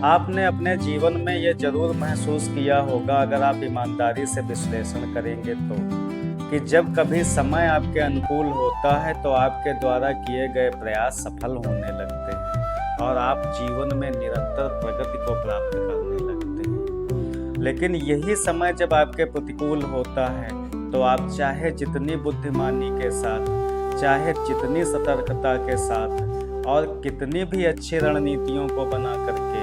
आपने अपने जीवन में ये ज़रूर महसूस किया होगा, अगर आप ईमानदारी से विश्लेषण करेंगे तो, कि जब कभी समय आपके अनुकूल होता है तो आपके द्वारा किए गए प्रयास सफल होने लगते हैं और आप जीवन में निरंतर प्रगति को प्राप्त करने लगते हैं। लेकिन यही समय जब आपके प्रतिकूल होता है तो आप चाहे जितनी बुद्धिमानी के साथ, चाहे जितनी सतर्कता के साथ और कितनी भी अच्छी रणनीतियों को बना करके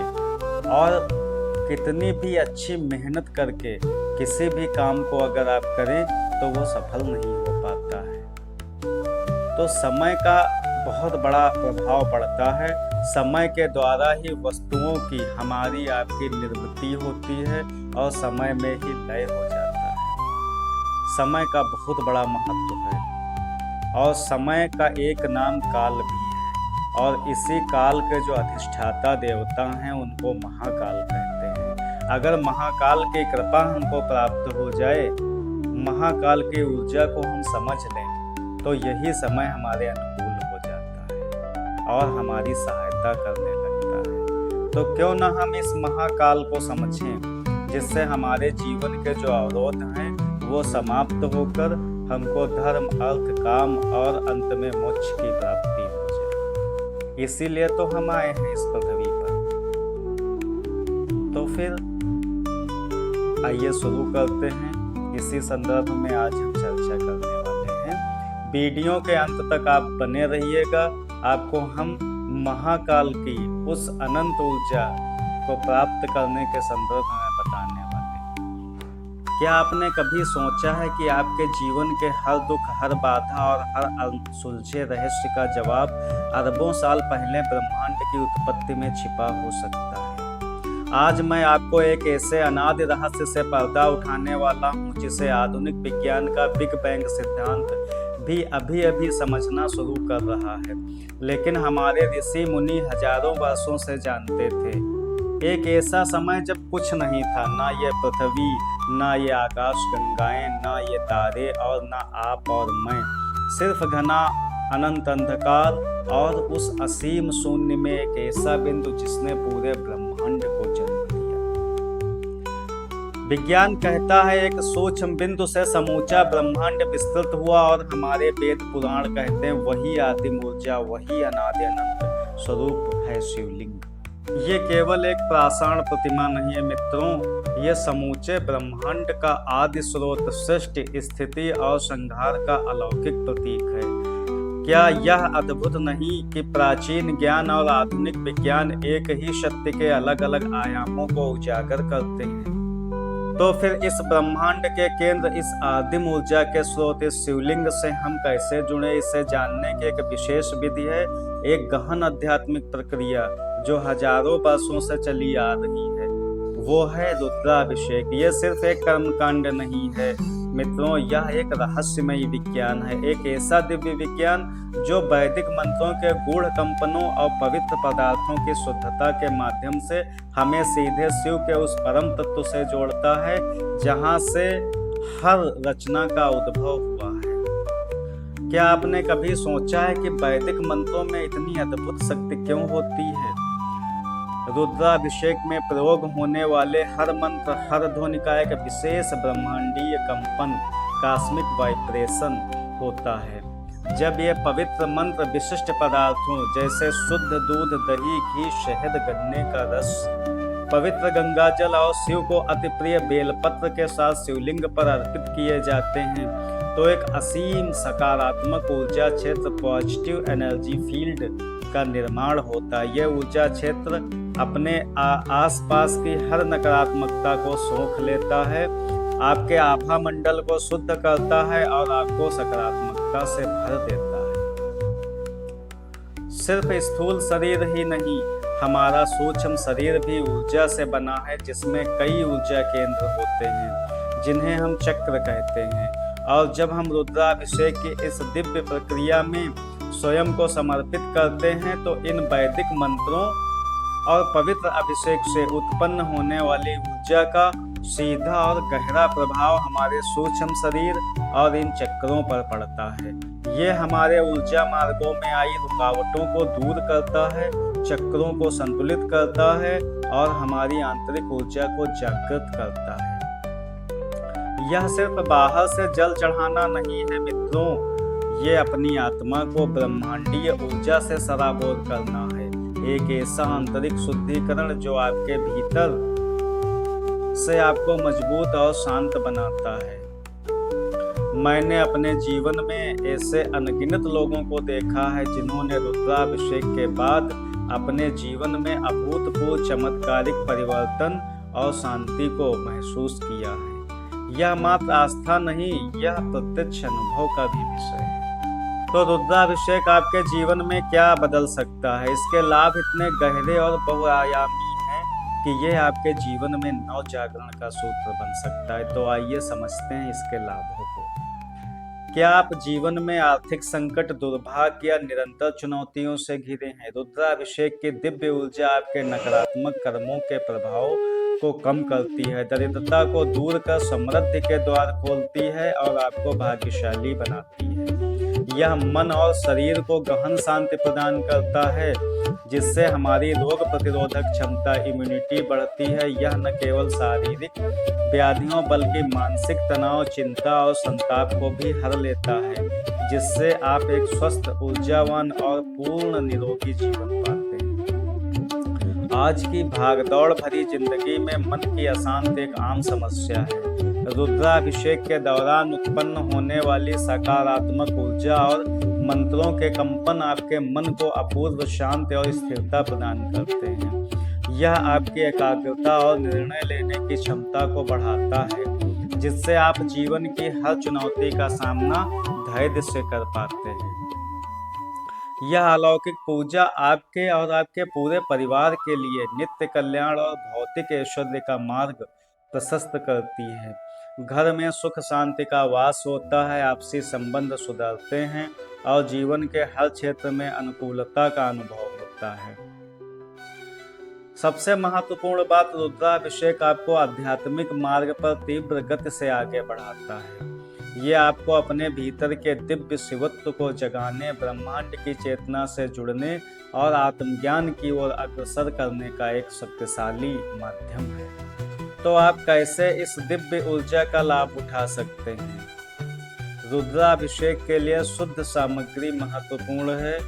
और कितनी भी अच्छी मेहनत करके किसी भी काम को अगर आप करें तो वो सफल नहीं हो पाता है। तो समय का बहुत बड़ा प्रभाव पड़ता है। समय के द्वारा ही वस्तुओं की हमारी आपकी निर्मिति होती है और समय में ही लय हो जाता है। समय का बहुत बड़ा महत्व है और समय का एक नाम काल भी है और इसी काल के जो अधिष्ठाता देवता हैं उनको महाकाल कहते हैं। अगर महाकाल की कृपा हमको प्राप्त हो जाए, महाकाल की ऊर्जा को हम समझ लें तो यही समय हमारे अनुकूल हो जाता है और हमारी सहायता करने लगता है। तो क्यों ना हम इस महाकाल को समझें, जिससे हमारे जीवन के जो अवरोध हैं वो समाप्त होकर हमको धर्म, अर्थ, काम और अंत में मोक्ष की प्राप्ति हो जाए। इसीलिए तो हम आए हैं इस पृथ्वी पर। तो फिर आइए शुरू करते हैं। इसी संदर्भ में आज हम चर्चा करने वाले हैं। वीडियो के अंत तक आप बने रहिएगा। आपको हम महाकाल की उस अनंत ऊर्जा को प्राप्त करने के संदर्भ में बताने वाले हैं। क्या आपने कभी सोचा है कि आपके जीवन के हर दुख, हर बाधा और हर अनसुलझे रहस्य का जवाब अरबों साल पहले ब्रह्मांड की उत्पत्ति में छिपा हो सकता है? आज मैं आपको एक ऐसे अनादि रहस्य से पर्दा उठाने वाला हूँ जिसे आधुनिक विज्ञान का बिग बैंग सिद्धांत भी अभी अभी समझना शुरू कर रहा है, लेकिन हमारे ऋषि मुनि हजारों वर्षों से जानते थे। एक ऐसा समय जब कुछ नहीं था, ना ये पृथ्वी, ना ये आकाश गंगाएं, ना ये तारे और ना आप और मैं, सिर्फ घना अनंत अंधकार और उस असीम शून्य में एक ऐसा बिंदु जिसने पूरे ब्रह्मांड को जन्म दिया। विज्ञान कहता है एक सूक्ष्म बिंदु से समूचा ब्रह्मांड विस्तृत हुआ और हमारे वेद पुराण कहते हैं वही आदिम ऊर्जा, वही अनादि अनंत स्वरूप है शिवलिंग। ये केवल एक पाषाण प्रतिमा नहीं है मित्रों, ये समूचे ब्रह्मांड का आदि स्रोत, सृष्टि, स्थिति और संहार का अलौकिक प्रतीक है। क्या यह अद्भुत नहीं कि प्राचीन ज्ञान और आधुनिक विज्ञान एक ही सत्य के अलग अलग आयामों को उजागर करते हैं? तो फिर इस ब्रह्मांड के केंद्र, इस आदिम ऊर्जा के स्रोत, इस शिवलिंग से हम कैसे जुड़े, इसे जानने की एक विशेष विधि है, एक गहन आध्यात्मिक प्रक्रिया जो हजारों वर्षों से चली आ रही है। वो है रुद्राभिषेक। ये सिर्फ एक कर्मकांड नहीं है मित्रों, यह एक रहस्यमयी विज्ञान है, एक ऐसा दिव्य विज्ञान जो वैदिक मंत्रों के गूढ़ कंपनों और पवित्र पदार्थों की शुद्धता के माध्यम से हमें सीधे शिव के उस परम तत्व से जोड़ता है जहां से हर रचना का उद्भव हुआ है। क्या आपने कभी सोचा है कि वैदिक मंत्रों में इतनी अद्भुत शक्ति क्यों होती है? रुद्राभिषेक में प्रयोग होने वाले हर मंत्र, हर ध्वनि का एक विशेष ब्रह्मांडीय कंपन, कॉस्मिक वाइब्रेशन होता है। जब ये पवित्र मंत्र विशिष्ट पदार्थों जैसे शुद्ध दूध, दही, घी, शहद, गन्ने का रस, पवित्र गंगाजल और शिव को अति प्रिय बेलपत्र के साथ शिवलिंग पर अर्पित किए जाते हैं तो एक असीम सकारात्मक ऊर्जा क्षेत्र, पॉजिटिव एनर्जी फील्ड का निर्माण होता है। यह ऊर्जा क्षेत्र अपने आसपास की हर नकारात्मकता को सोख लेता है, आपके आभा मंडल को शुद्ध करता है और आपको सकारात्मकता से भर देता है। सिर्फ स्थूल शरीर ही नहीं, हमारा सूक्ष्म शरीर भी ऊर्जा से बना है, जिसमें कई ऊर्जा केंद्र होते हैं जिन्हें हम चक्र कहते हैं। और जब हम रुद्राभिषेक की इस दिव्य प्रक्रिया में स्वयं को समर्पित करते हैं तो इन वैदिक मंत्रों और पवित्र अभिषेक से उत्पन्न होने वाली ऊर्जा का सीधा और गहरा प्रभाव हमारे सूक्ष्म शरीर, और इन चक्रों पर पड़ता है। ये हमारे ऊर्जा मार्गों में आई रुकावटों को दूर करता है, चक्रों को संतुलित करता है और हमारी आंतरिक ऊर्जा को जागृत करता है। यह सिर्फ बाहर से जल चढ़ाना नहीं है मित्रों, ये अपनी आत्मा को ब्रह्मांडीय ऊर्जा से सराबोर करना है। एक ऐसा आंतरिक शुद्धिकरण जो आपके भीतर से आपको मजबूत और शांत बनाता है। मैंने अपने जीवन में ऐसे अनगिनत लोगों को देखा है जिन्होंने रुद्राभिषेक के बाद अपने जीवन में अभूतपूर्व चमत्कारिक परिवर्तन और शांति को महसूस किया है। यह मात्र आस्था नहीं, यह प्रत्यक्ष अनुभव का भी विषय है। तो रुद्राभिषेक आपके जीवन में क्या बदल सकता है? इसके लाभ इतने गहरे और बहुआयामी हैं कि यह आपके जीवन में नव जागरण का सूत्र बन सकता है। तो आइए समझते हैं इसके लाभों को। क्या आप जीवन में आर्थिक संकट, दुर्भाग्य या निरंतर चुनौतियों से घिरे हैं? रुद्राभिषेक की दिव्य ऊर्जा आपके नकारात्मक कर्मों के प्रभाव को कम करती है, दरिद्रता को दूर कर समृद्धि के द्वार खोलती है और आपको भाग्यशाली बनाती है। यह मन और शरीर को गहन शांति प्रदान करता है, जिससे हमारी रोग प्रतिरोधक क्षमता, इम्यूनिटी बढ़ती है। यह न केवल शारीरिक व्याधियों बल्कि मानसिक तनाव, चिंता और संताप को भी हर लेता है, जिससे आप एक स्वस्थ, ऊर्जावान और पूर्ण निरोगी जीवन पाते हैं। आज की भागदौड़ भरी जिंदगी में मन की अशांति एक आम समस्या है। रुद्राभिषेक के दौरान उत्पन्न होने वाली सकारात्मक ऊर्जा और मंत्रों के कंपन आपके मन को अपूर्व शांति और स्थिरता प्रदान करते हैं। यह आपकी एकाग्रता और निर्णय लेने की क्षमता को बढ़ाता है, जिससे आप जीवन की हर चुनौती का सामना धैर्य से कर पाते हैं। यह अलौकिक पूजा आपके और आपके पूरे परिवार के लिए नित्य कल्याण और भौतिक ऐश्वर्य का मार्ग प्रशस्त करती है। घर में सुख शांति का वास होता है, आपसी संबंध सुधरते हैं और जीवन के हर क्षेत्र में अनुकूलता का अनुभव होता है। सबसे महत्वपूर्ण बात, रुद्राभिषेक आपको आध्यात्मिक मार्ग पर तीव्र गति से आगे बढ़ाता है। ये आपको अपने भीतर के दिव्य शिवत्व को जगाने, ब्रह्मांड की चेतना से जुड़ने और आत्मज्ञान की ओर अग्रसर करने का एक शक्तिशाली माध्यम है। तो आप कैसे इस दिव्य ऊर्जा का लाभ उठा सकते हैं? रुद्राभिषेक के लिए शुद्ध सामग्री महत्वपूर्ण है।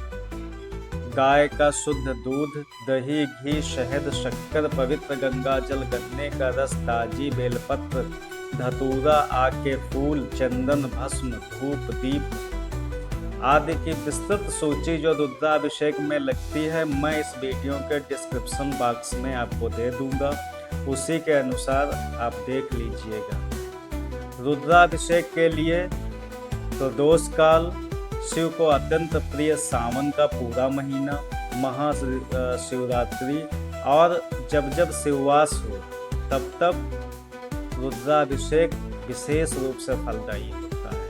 गाय का शुद्ध दूध, दही, घी, शहद, शक्कर, पवित्र गंगा जल, गन्ने का रस, ताजी बेलपत्र, धतूरा, आक के फूल, चंदन, भस्म, धूप, दीप आदि की विस्तृत सूची जो रुद्राभिषेक में लगती है, मैं इस वीडियो के डिस्क्रिप्शन बॉक्स में आपको दे दूंगा। उसी के अनुसार आप देख लीजिएगा। रुद्राभिषेक के लिए प्रदोष काल, शिव को अत्यंत प्रिय सावन का पूरा महीना, महाशिवरात्रि और जब जब शिववास हो तब तब रुद्राभिषेक विशेष रूप से फलदायी होता है।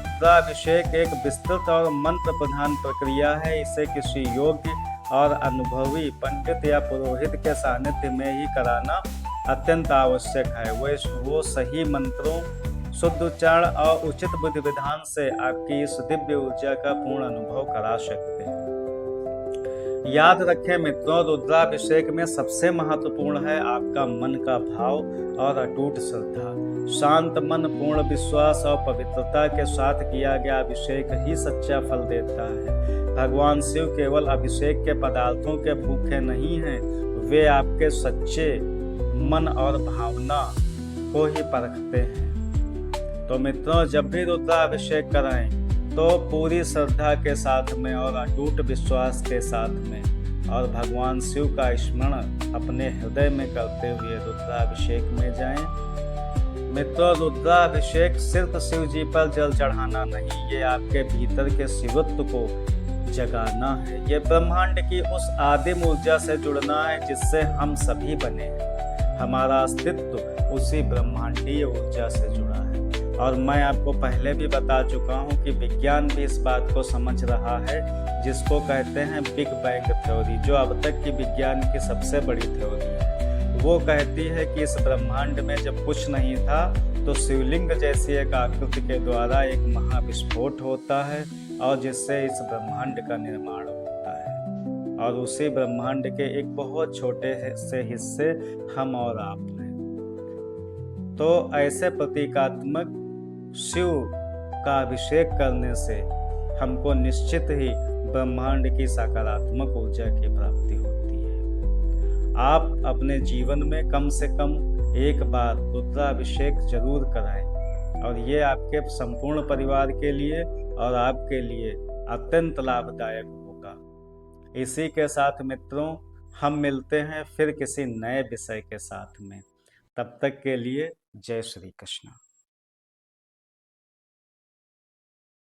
रुद्राभिषेक एक विस्तृत और मंत्र प्रधान प्रक्रिया है। इसे किसी योग्य और अनुभवी पंडित या पुरोहित के सानिध्य में ही कराना अत्यंत आवश्यक है। वो सही मंत्रों, शुद्ध उच्चारण और उचित विधि विधान से आपकी इस दिव्य ऊर्जा का पूर्ण अनुभव करा सकते हैं। याद रखें मित्रों, रुद्राभिषेक में सबसे महत्वपूर्ण है आपका मन का भाव और अटूट श्रद्धा। शांत मन, पूर्ण विश्वास और पवित्रता के साथ किया गया अभिषेक ही सच्चा फल देता है। भगवान शिव केवल अभिषेक के पदार्थों के भूखे नहीं हैं, वे आपके सच्चे मन और भावना को ही परखते हैं। तो मित्रों, जब भी रुद्राभिषेक कराएं तो पूरी श्रद्धा के साथ में और अटूट विश्वास के साथ में और भगवान शिव का स्मरण अपने हृदय में करते हुए रुद्राभिषेक में जाएं। मित्रों, रुद्राभिषेक सिर्फ शिव जी पर जल चढ़ाना नहीं, ये आपके भीतर के शिवत्व को जगाना है। ये ब्रह्मांड की उस आदिम ऊर्जा से जुड़ना है जिससे हम सभी बने हैं। हमारा अस्तित्व उसी ब्रह्मांडीय ऊर्जा से जुड़ा है। और मैं आपको पहले भी बता चुका हूँ कि विज्ञान भी इस बात को समझ रहा है, जिसको कहते हैं बिग बैंग थ्योरी, जो अब तक की विज्ञान की सबसे बड़ी थ्योरी है। वो कहती है कि इस ब्रह्मांड में जब कुछ नहीं था तो शिवलिंग जैसी एक आकृति के द्वारा एक महाविस्फोट होता है और जिससे इस ब्रह्मांड का निर्माण होता है। और उसी ब्रह्मांड के एक बहुत छोटे से हिस्से हम और आप हैं। तो ऐसे प्रतीकात्मक शिव का अभिषेक करने से हमको निश्चित ही ब्रह्मांड की सकारात्मक ऊर्जा की प्राप्ति होती है। आप अपने जीवन में कम से कम एक बार रुद्राभिषेक जरूर कराएं और ये आपके संपूर्ण परिवार के लिए और आपके लिए अत्यंत लाभदायक होगा। इसी के साथ मित्रों, हम मिलते हैं फिर किसी नए विषय के साथ में। तब तक के लिए जय श्री कृष्ण।